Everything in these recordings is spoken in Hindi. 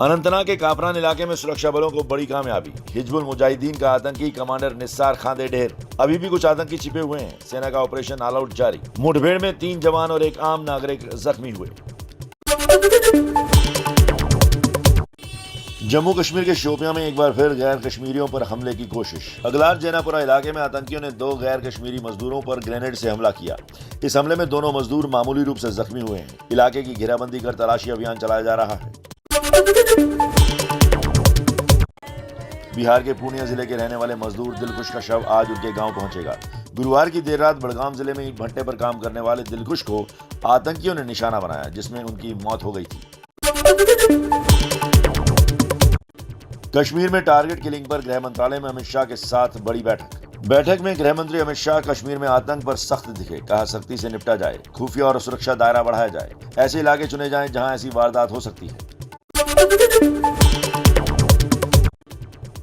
अनंतनाग के कापरान इलाके में सुरक्षा बलों को बड़ी कामयाबी। हिजबुल मुजाहिदीन का आतंकी कमांडर निस्सार खांदे ढेर। अभी भी कुछ आतंकी छिपे हुए हैं। सेना का ऑपरेशन ऑल आउट जारी। मुठभेड़ में 3 जवान और एक आम नागरिक जख्मी हुए। जम्मू कश्मीर के शोपियां में एक बार फिर गैर कश्मीरियों पर हमले की कोशिश। अगलार जैनापुरा इलाके में आतंकियों ने 2 गैर कश्मीरी मजदूरों पर ग्रेनेड से हमला किया। इस हमले में दोनों मजदूर मामूली रूप से जख्मी हुए हैं। इलाके की घेराबंदी कर तलाशी अभियान चलाया जा रहा है। बिहार के पूर्णिया जिले के रहने वाले मजदूर दिलखुश का शव आज उनके गांव पहुंचेगा। गुरुवार की देर रात बड़गाम जिले में ईंट भट्टे पर काम करने वाले दिलखुश को आतंकियों ने निशाना बनाया, जिसमें उनकी मौत हो गई थी। कश्मीर में टारगेट किलिंग पर गृह मंत्रालय में अमित शाह के साथ बड़ी बैठक में गृह मंत्री अमित शाह कश्मीर में आतंक पर सख्त दिखे। कहा, सख्ती से निपटा जाए, खुफिया और सुरक्षा दायरा बढ़ाया जाए, ऐसे इलाके चुने जाएं जहां ऐसी वारदात हो सकती है।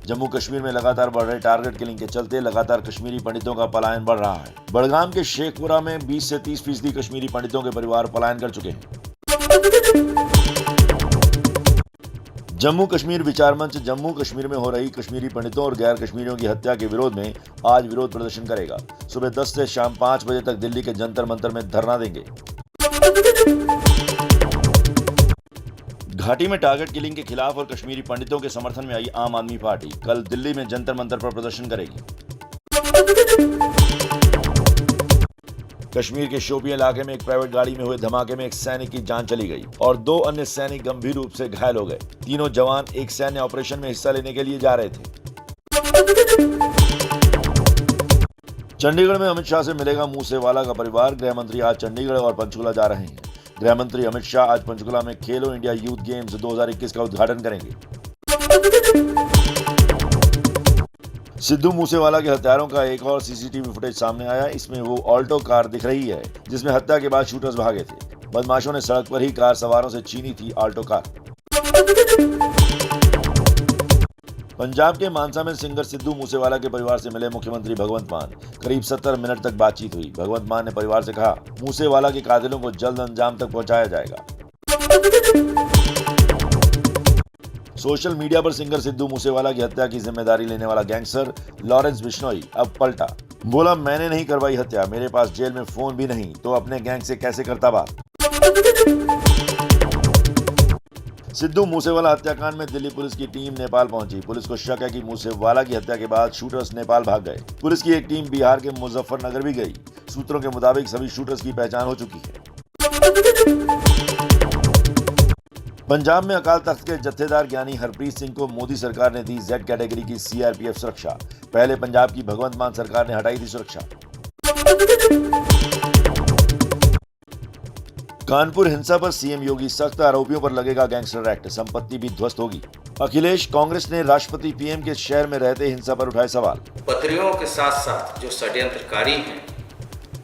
जम्मू कश्मीर में लगातार बढ़ रहे टारगेट किलिंग के चलते लगातार कश्मीरी पंडितों का पलायन बढ़ रहा है। बड़गाम के शेखपुरा में 20 से 30% कश्मीरी पंडितों के परिवार पलायन कर चुके हैं। जम्मू कश्मीर विचार मंच जम्मू कश्मीर में हो रही कश्मीरी पंडितों और गैर कश्मीरियों की हत्या के विरोध में आज विरोध प्रदर्शन करेगा। सुबह 10 से शाम 5 बजे तक दिल्ली के जंतर मंतर में धरना देंगे। घाटी में टारगेट किलिंग के खिलाफ और कश्मीरी पंडितों के समर्थन में आई आम आदमी पार्टी कल दिल्ली में जंतर मंतर पर प्रदर्शन करेगी। कश्मीर के शोपियां इलाके में एक प्राइवेट गाड़ी में हुए धमाके में एक सैनिक की जान चली गई और 2 अन्य सैनिक गंभीर रूप से घायल हो गए। तीनों जवान एक सैन्य ऑपरेशन में हिस्सा लेने के लिए जा रहे थे। चंडीगढ़ में अमित शाह से मिलेगा मूसेवाला का परिवार। गृह मंत्री आज चंडीगढ़ और पंचकुला जा रहे हैं। गृह मंत्री अमित शाह आज पंचकुला में खेलो इंडिया यूथ गेम्स 2021 का उद्घाटन करेंगे। सिद्धू मूसेवाला के हत्यारों का एक और सीसीटीवी फुटेज सामने आया। इसमें वो ऑल्टो कार दिख रही है जिसमें हत्या के बाद शूटर्स भागे थे। बदमाशों ने सड़क पर ही कार सवारों से छीनी थी ऑल्टो कार। पंजाब के मानसा में सिंगर सिद्धू मूसेवाला के परिवार से मिले मुख्यमंत्री भगवंत मान। करीब 70 मिनट तक बातचीत हुई। भगवंत मान ने परिवार से कहा, मूसेवाला के कातिलों को जल्द अंजाम तक पहुंचाया जाएगा। सोशल मीडिया पर सिंगर सिद्धू मूसेवाला की हत्या की जिम्मेदारी लेने वाला गैंगस्टर लॉरेंस बिश्नोई अब पलटा। बोला, मैंने नहीं करवाई हत्या, मेरे पास जेल में फोन भी नहीं, तो अपने गैंग से कैसे करता बात। सिद्धू मूसेवाला हत्याकांड में दिल्ली पुलिस की टीम नेपाल पहुंची। पुलिस को शक है कि मूसेवाला की हत्या के बाद शूटर्स नेपाल भाग गए। पुलिस की एक टीम बिहार के मुजफ्फरनगर भी गई। सूत्रों के मुताबिक सभी शूटर्स की पहचान हो चुकी है। पंजाब में अकाल तख्त के जत्थेदार ज्ञानी हरप्रीत सिंह को मोदी सरकार ने दी Z कैटेगरी की CRPF सुरक्षा। पहले पंजाब की भगवंत मान सरकार ने हटाई थी सुरक्षा। कानपुर हिंसा पर सीएम योगी सख्त, आरोपियों पर लगेगा गैंगस्टर एक्ट, संपत्ति भी ध्वस्त होगी। अखिलेश, कांग्रेस ने राष्ट्रपति पीएम के शहर में रहते हिंसा पर उठाए सवाल। पत्रियों के साथ साथ जो षड्यंत्रकारी हैं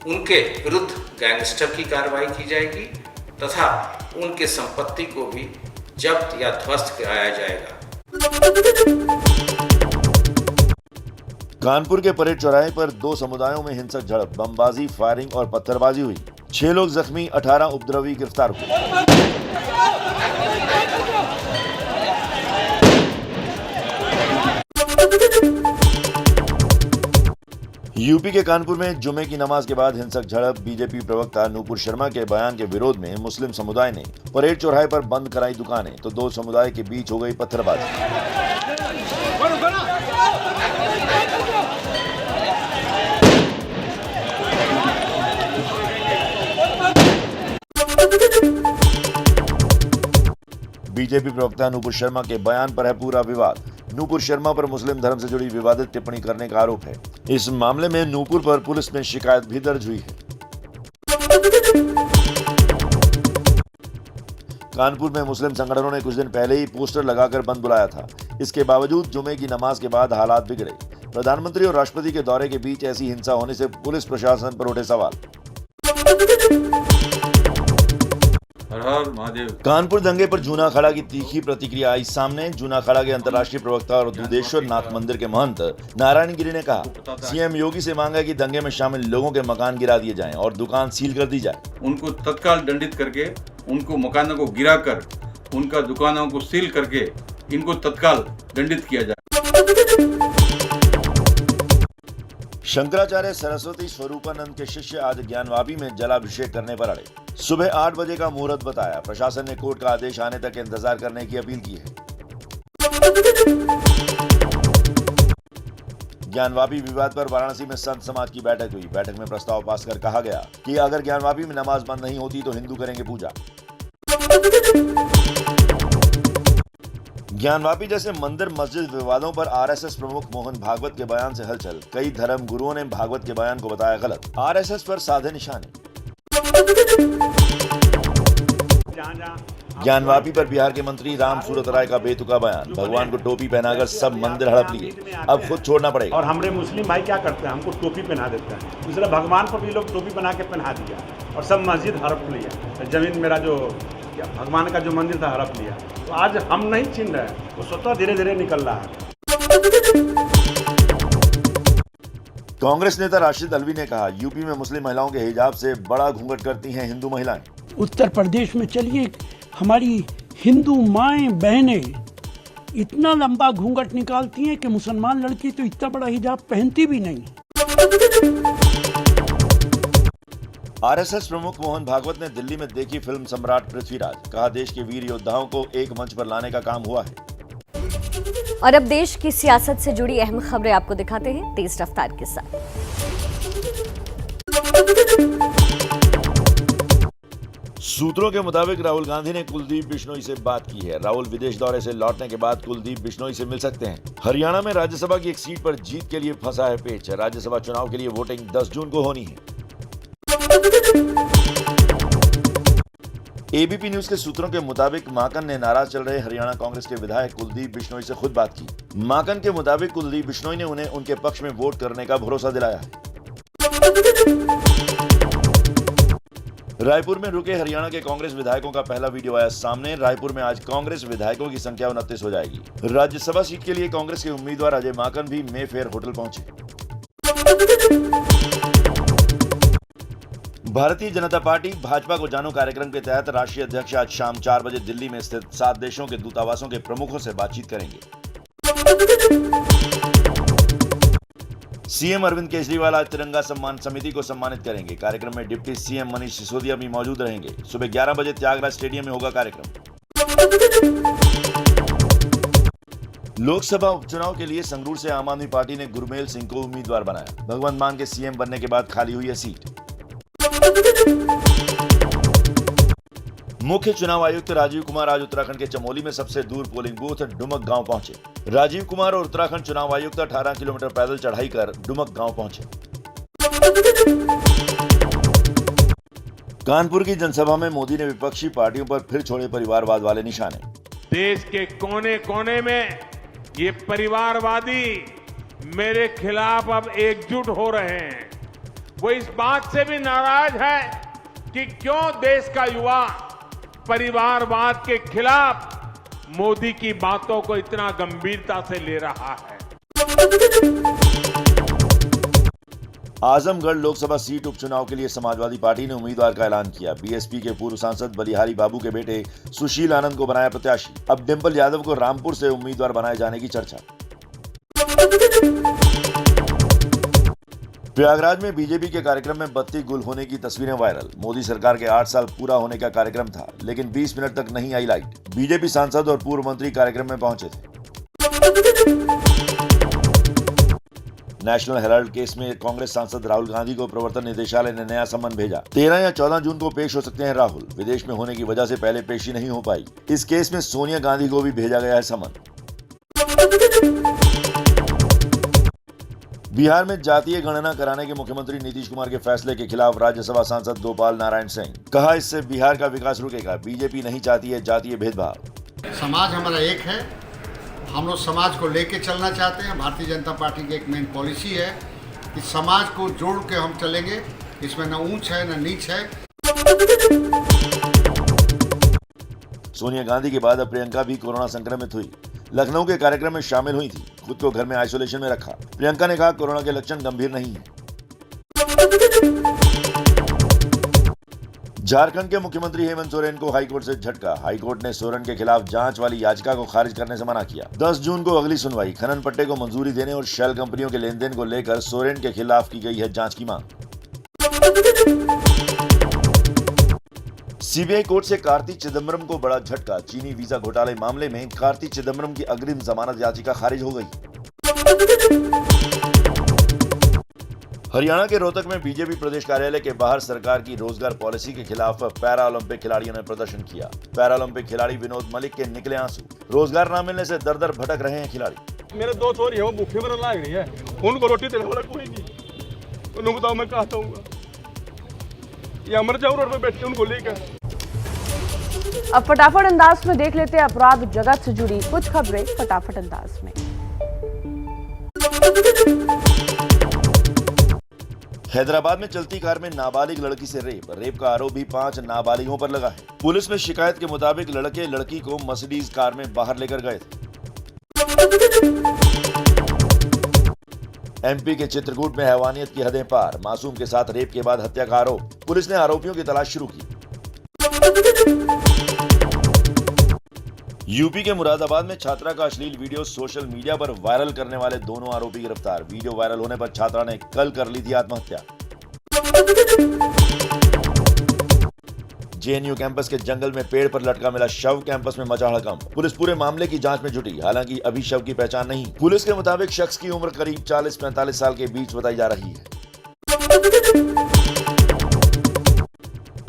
उनके विरुद्ध गैंगस्टर की कार्रवाई की जाएगी तथा उनके संपत्ति को भी जब्त या ध्वस्त कराया जाएगा। कानपुर के परेड चौराहे पर 2 समुदायों में हिंसक झड़प, बमबाजी, फायरिंग और पत्थरबाजी हुई। 6 लोग जख्मी, 18 उपद्रवी गिरफ्तार हुए। यूपी के कानपुर में जुमे की नमाज के बाद हिंसक झड़प। बीजेपी प्रवक्ता नूपुर शर्मा के बयान के विरोध में मुस्लिम समुदाय ने परेड चौराहे पर बंद कराई दुकानें, तो 2 समुदाय के बीच हो गई पत्थरबाजी। बीजेपी प्रवक्ता नूपुर शर्मा के बयान पर है पूरा विवाद। नूपुर शर्मा पर मुस्लिम धर्म से जुड़ी विवादित टिप्पणी करने का आरोप है। इस मामले में नूपुर पर पुलिस में शिकायत भी दर्ज हुई है। कानपुर में मुस्लिम संगठनों ने कुछ दिन पहले ही पोस्टर लगाकर बंद बुलाया था। इसके बावजूद जुमे की नमाज के बाद हालात बिगड़े। प्रधानमंत्री और राष्ट्रपति के दौरे के बीच ऐसी हिंसा होने से पुलिस प्रशासन पर उठे सवाल। हर हर महादेव। कानपुर दंगे पर जूना अखाड़ा की तीखी प्रतिक्रिया आई सामने। जूना अखाड़ा के अंतर्राष्ट्रीय प्रवक्ता और दुधेश्वर नाथ मंदिर के महंत नारायण गिरी ने कहा, सीएम योगी से मांगा कि दंगे में शामिल लोगों के मकान गिरा दिए जाएं और दुकान सील कर दी जाए। उनको तत्काल दंडित करके, उनको मकानों को गिराकर, उनका दुकानों को सील करके इनको तत्काल दंडित किया जाए। शंकराचार्य सरस्वती स्वरूपानंद के शिष्य आज ज्ञानवापी में जलाभिषेक करने पर अड़े। सुबह 8 बजे का मुहूर्त बताया। प्रशासन ने कोर्ट का आदेश आने तक इंतजार करने की अपील की है। ज्ञानवापी विवाद पर वाराणसी में संत समाज की बैठक हुई। बैठक में प्रस्ताव पास कर कहा गया कि अगर ज्ञानवापी में नमाज बंद नहीं होती तो हिंदू करेंगे पूजा। ज्ञानवापी जैसे मंदिर मस्जिद विवादों पर आरएसएस प्रमुख मोहन भागवत के बयान से हलचल। कई धर्म गुरुओं ने भागवत के बयान को बताया गलत। आरएसएस पर साधे निशाने। ज्ञानवापी पर बिहार के मंत्री राम सूरत राय का बेतुका बयान। भगवान को टोपी पहनाकर सब मंदिर हड़प लिए, अब खुद छोड़ना पड़ेगा। और हमारे मुस्लिम भाई क्या करते हैं, हमको टोपी पहना देते हैं। दूसरा भगवान को भी लोग टोपी पहना के पहना दिया और सब मस्जिद हड़प लिया। जमीन मेरा जो भगवान का जो मंदिर था हड़प लिया। तो आज हम नहीं छीन रहे, वो स्वतः धीरे धीरे निकल रहा है। कांग्रेस नेता राशिद अल्वी ने कहा, यूपी में मुस्लिम महिलाओं के हिजाब से बड़ा घूंघट करती हैं हिंदू महिलाएं। उत्तर प्रदेश में चलिए, हमारी हिंदू माएं बहनें इतना लंबा घूंघट निकालती हैं कि मुसलमान लड़की तो इतना बड़ा हिजाब पहनती भी नहीं। आरएसएस प्रमुख मोहन भागवत ने दिल्ली में देखी फिल्म सम्राट पृथ्वीराज। कहा, देश के वीर योद्धाओं को एक मंच पर लाने का काम हुआ है। और अब देश की सियासत से जुड़ी अहम खबरें आपको दिखाते हैं तेज रफ्तार के साथ। सूत्रों के मुताबिक राहुल गांधी ने कुलदीप बिश्नोई से बात की है। राहुल विदेश दौरे से लौटने के बाद कुलदीप बिश्नोई से मिल सकते हैं। हरियाणा में राज्यसभा की एक सीट पर जीत के लिए फंसा है पेच। राज्यसभा चुनाव के लिए वोटिंग 10 जून को होनी है। एबीपी न्यूज के सूत्रों के मुताबिक माकन ने नाराज चल रहे हरियाणा कांग्रेस के विधायक कुलदीप बिश्नोई से खुद बात की। माकन के मुताबिक कुलदीप बिश्नोई ने उन्हें उनके पक्ष में वोट करने का भरोसा दिलाया है। रायपुर में रुके हरियाणा के कांग्रेस विधायकों का पहला वीडियो आया सामने। रायपुर में आज कांग्रेस विधायकों की संख्या 29 हो जाएगी। राज्यसभा सीट के लिए कांग्रेस के उम्मीदवार अजय माकन भी मेफेयर होटल पहुंचे। भारतीय जनता पार्टी भाजपा को जानो कार्यक्रम के तहत राष्ट्रीय अध्यक्ष आज शाम 4 बजे दिल्ली में स्थित 7 देशों के दूतावासों के प्रमुखों से बातचीत करेंगे। सीएम अरविंद केजरीवाल आज तिरंगा सम्मान समिति को सम्मानित करेंगे। कार्यक्रम में डिप्टी सीएम मनीष सिसोदिया भी मौजूद रहेंगे। सुबह 11 बजे त्यागराज स्टेडियम में होगा कार्यक्रम। लोकसभा उपचुनाव के लिए संगरूर से आम आदमी पार्टी ने गुरमेल सिंह को उम्मीदवार बनाया। भगवंत मान के सीएम बनने के बाद खाली हुई है सीट। मुख्य चुनाव आयुक्त राजीव कुमार आज उत्तराखंड के चमोली में सबसे दूर पोलिंग बूथ डुमक गांव पहुंचे। राजीव कुमार और उत्तराखंड चुनाव आयुक्त 18 किलोमीटर पैदल चढ़ाई कर डुमक गांव पहुंचे। कानपुर की जनसभा में मोदी ने विपक्षी पार्टियों पर फिर छोड़े परिवारवाद वाले निशाने। देश के कोने कोने में ये परिवारवादी मेरे खिलाफ अब एकजुट हो रहे हैं। वो इस बात से भी नाराज है कि क्यों देश का युवा परिवारवाद के खिलाफ मोदी की बातों को इतना गंभीरता से ले रहा है। आजमगढ़ लोकसभा सीट उपचुनाव के लिए समाजवादी पार्टी ने उम्मीदवार का ऐलान किया। बीएसपी के पूर्व सांसद बलिहारी बाबू के बेटे सुशील आनंद को बनाया प्रत्याशी। अब डिंपल यादव को रामपुर से उम्मीदवार बनाए जाने की चर्चा। प्रयागराज में बीजेपी के कार्यक्रम में बत्ती गुल होने की तस्वीरें वायरल। मोदी सरकार के 8 साल पूरा होने का कार्यक्रम था, लेकिन 20 मिनट तक नहीं आई लाइट। बीजेपी सांसद और पूर्व मंत्री कार्यक्रम में पहुंचे थे। नेशनल हेराल्ड केस में कांग्रेस सांसद राहुल गांधी को प्रवर्तन निदेशालय ने नया सम्मन भेजा। 13 या 14 जून को पेश हो सकते हैं राहुल। विदेश में होने की वजह से पहले पेशी नहीं हो पाई। इस केस में सोनिया गांधी को भी भेजा गया है सम्मन। बिहार में जातीय गणना कराने के मुख्यमंत्री नीतीश कुमार के फैसले के खिलाफ राज्यसभा सांसद गोपाल नारायण सिंह। कहा, इससे बिहार का विकास रुकेगा। बीजेपी नहीं चाहती है जातीय भेदभाव। समाज हमारा एक है, हम लोग समाज को लेके चलना चाहते हैं। भारतीय जनता पार्टी की एक मेन पॉलिसी है कि समाज को जोड़ के हम चलेंगे। इसमें न ऊंच है न नीच है। सोनिया गांधी के बाद अब प्रियंका भी कोरोना संक्रमित हुई। लखनऊ के कार्यक्रम में शामिल हुई थी। खुद को घर में आइसोलेशन में रखा। प्रियंका ने कहा, कोरोना के लक्षण गंभीर नहीं है। झारखंड के मुख्यमंत्री हेमंत सोरेन को हाईकोर्ट से झटका। हाईकोर्ट ने सोरेन के खिलाफ जांच वाली याचिका को खारिज करने से मना किया। 10 जून को अगली सुनवाई। खनन पट्टे को मंजूरी देने और शेल कंपनियों के लेन देन को लेकर सोरेन के खिलाफ की गई है जांच की मांग। सीबीआई कोर्ट से कार्ति चिदम्बरम को बड़ा झटका। चीनी वीजा घोटाले मामले में कार्ति चिदम्बरम की अग्रिम जमानत याचिका खारिज हो गई। हरियाणा के रोहतक में बीजेपी प्रदेश कार्यालय के बाहर सरकार की रोजगार पॉलिसी के खिलाफ पैरा ओलंपिक खिलाड़ियों ने प्रदर्शन किया। पैरा ओलंपिक खिलाड़ी विनोद मलिक के निकले आंसू। रोजगार न मिलने से दर दर भटक रहे हैं खिलाड़ी। मेरे 2 छोरी है, वो भूखे मरने लायक नहीं है, उनको रोटी देने वाला कोई नहीं। उन्हें बताओ मैं कहाँ जाऊंगा, या मर जाऊं रोड पे बैठ के उनको लेकर। अब फटाफट अंदाज में देख लेते हैं अपराध जगत से जुड़ी कुछ खबरें फटाफट अंदाज में। हैदराबाद में चलती कार में नाबालिग लड़की से रेप का आरोप भी 5 नाबालिगों पर लगा है। पुलिस में शिकायत के मुताबिक लड़के लड़की को मर्सिडीज कार में बाहर लेकर गए थे। एमपी के चित्रकूट में हैवानियत की हदें पार। मासूम के साथ रेप के बाद हत्या का आरोप। पुलिस ने आरोपियों की तलाश शुरू की। यूपी के मुरादाबाद में छात्रा का अश्लील वीडियो सोशल मीडिया पर वायरल करने वाले दोनों आरोपी गिरफ्तार। वीडियो वायरल होने पर छात्रा ने कल कर ली थी आत्महत्या। जेएनयू कैंपस के जंगल में पेड़ पर लटका मिला शव। कैंपस में मचा हड़कंप। पुलिस पूरे मामले की जांच में जुटी। हालांकि अभी शव की पहचान नहीं। पुलिस के मुताबिक शख्स की उम्र करीब 40-45 साल के बीच बताई जा रही है।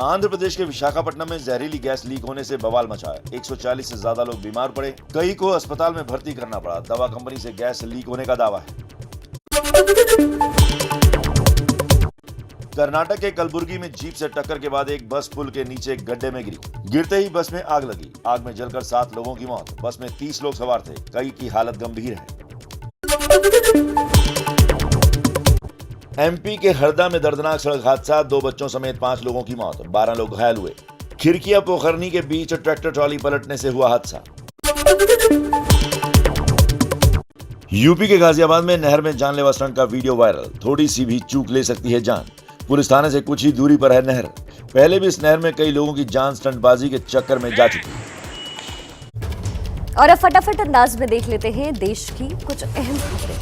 आंध्र प्रदेश के विशाखापट्टनम में जहरीली गैस लीक होने से बवाल मचा है। 140 से ज्यादा लोग बीमार पड़े। कई को अस्पताल में भर्ती करना पड़ा। दवा कंपनी से गैस लीक होने का दावा है। कर्नाटक के कलबुर्गी में जीप से टक्कर के बाद एक बस पुल के नीचे एक गड्ढे में गिरी। गिरते ही बस में आग लगी। आग में जलकर 7 लोगों की मौत। बस में 30 लोग सवार थे। कई की हालत गंभीर है। एमपी के हरदा में दर्दनाक सड़क हादसा। 2 बच्चों समेत 5 लोगों की मौत। 12 लोग घायल हुए। खिरकिया पोखरनी के बीच ट्रैक्टर ट्रॉली पलटने से हुआ हादसा। यूपी के गाजियाबाद में नहर में जानलेवा स्टंट का वीडियो वायरल। थोड़ी सी भी चूक ले सकती है जान। पुलिस थाने से कुछ ही दूरी पर है नहर। पहले भी इस नहर में कई लोगों की जान स्टंटबाजी के चक्कर में जा चुकी। और अब फटाफट अंदाज में देख लेते हैं देश की कुछ अहम खबरें।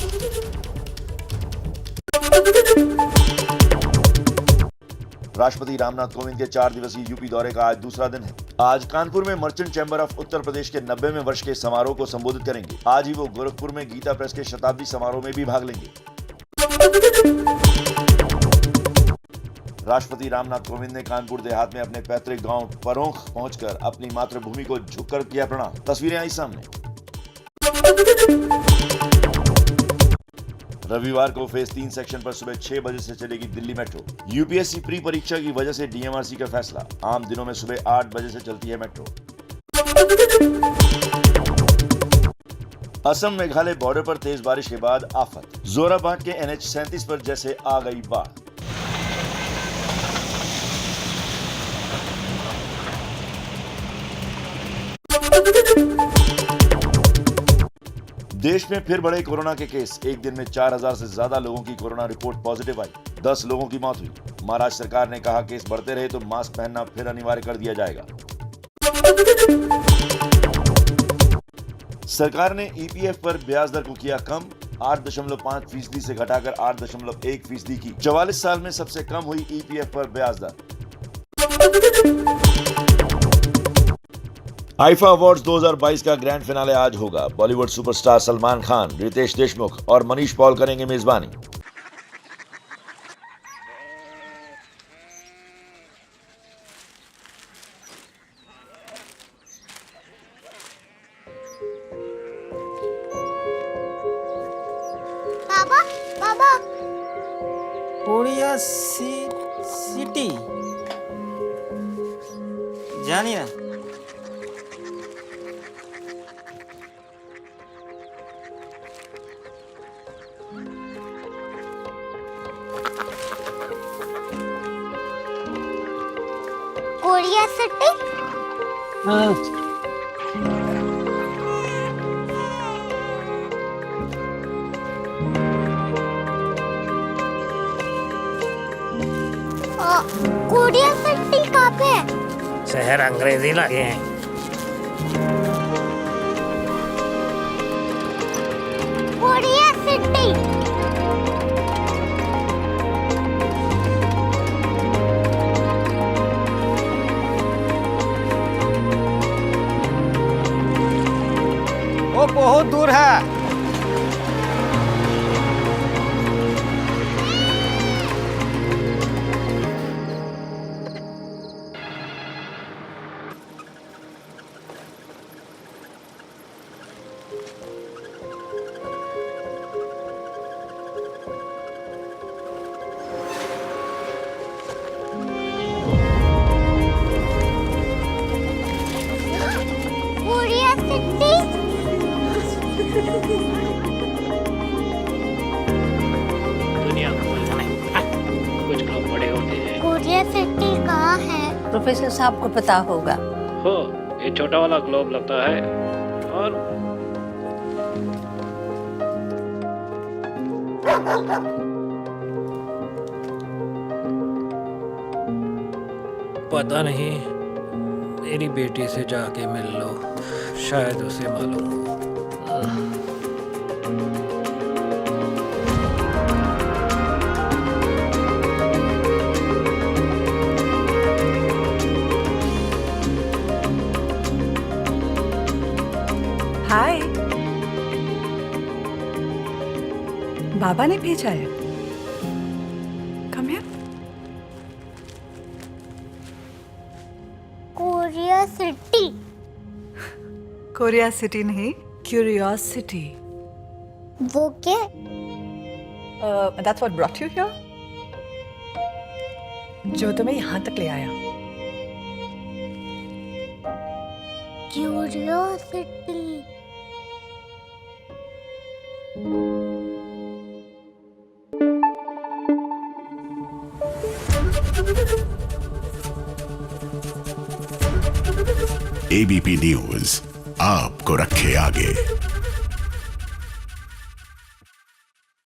राष्ट्रपति रामनाथ कोविंद के 4 दिवसीय यूपी दौरे का आज दूसरा दिन है। आज कानपुर में merchant chamber of Uttar Pradesh के 90वें वर्ष के समारोह को संबोधित करेंगे। आज ही वो गोरखपुर में गीता प्रेस के शताब्दी समारोह में भी भाग लेंगे। राष्ट्रपति रामनाथ कोविंद ने कानपुर देहात में अपने पैतृक गांव परोंख पहुंचकर अपनी मातृभूमि को झुककर किया प्रणाम। तस्वीरें आई सामने। रविवार को फेज 3 सेक्शन पर सुबह 6 बजे से चलेगी दिल्ली मेट्रो। यूपीएससी प्री परीक्षा की वजह से डीएमआरसी का फैसला। आम दिनों में सुबह 8 बजे से चलती है मेट्रो। असम मेघालय बॉर्डर पर तेज बारिश के बाद आफत। जोराबाट के NH-37 पर जैसे आ गई बाढ़। देश में फिर बढ़े कोरोना के केस। एक दिन में 4000 से ज्यादा लोगों की कोरोना रिपोर्ट पॉजिटिव आई। 10 लोगों की मौत हुई। महाराष्ट्र सरकार ने कहा केस बढ़ते रहे तो मास्क पहनना फिर अनिवार्य कर दिया जाएगा। सरकार ने ईपीएफ पर ब्याज दर को किया कम। 8.5% से घटाकर 8.1% की। 44 साल में सबसे कम हुई ईपीएफ पर ब्याज दर। आईफा अवार्ड्स 2022 का ग्रैंड फिनाले आज होगा। बॉलीवुड सुपरस्टार सलमान खान, रितेश देशमुख और मनीष पॉल करेंगे मेजबानी। बाबा बाबा कोरिया सिटी जानिए कोरिया सिटी शहर अंग्रेजी लगे हैं। Korea city. वो बहुत दूर है। Korea city. दुनिया कुछ लोग बड़े होते हैं। कोरिया सिटी कहाँ है? प्रोफेसर साहब को पता होगा। हो, ये छोटा वाला ग्लोब लगता है और पता नहीं, मेरी बेटी से जाके मिल लो, शायद उसे मालूम हो। हाय, बाबा ने भेजा है। Come here. Korea city. Korea city नहीं, क्यूरियोसिटी। वो क्या? That's what brought you here? जो तुम्हें यहाँ तक ले आया। क्यूरियोसिटी। एबीपी न्यूज आपको रखे आगे।